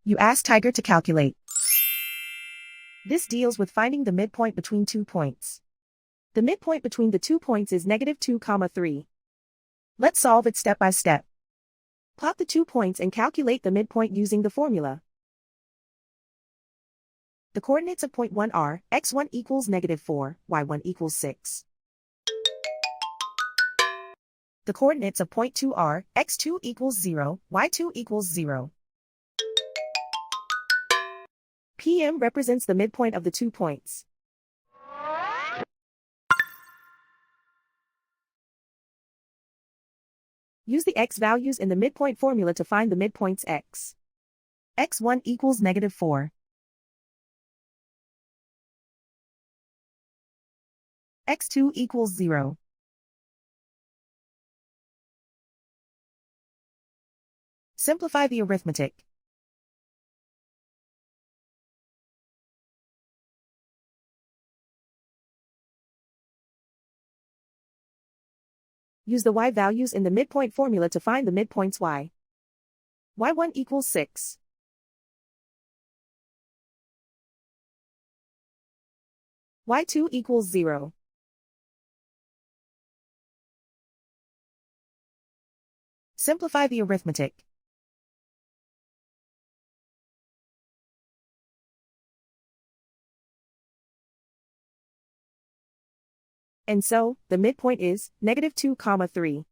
You ask Tiger to calculate. This deals with finding the midpoint between 2 points. The midpoint between the 2 points is -2, 3. Let's solve it step by step. Plot the 2 points and calculate the midpoint using the formula. The coordinates of point 1 are x1 equals -4, y1 equals 6. The coordinates of point 2 are x2 equals 0, y2 equals 0. PM represents the midpoint of the 2 points. Use the x values in the midpoint formula to find the midpoints x. x1 equals -4. x2 equals 0. Simplify the arithmetic. Use the y values in the midpoint formula to find the midpoints y. y1 equals 6. y2 equals 0. Simplify the arithmetic. And so, the midpoint is -2, 3.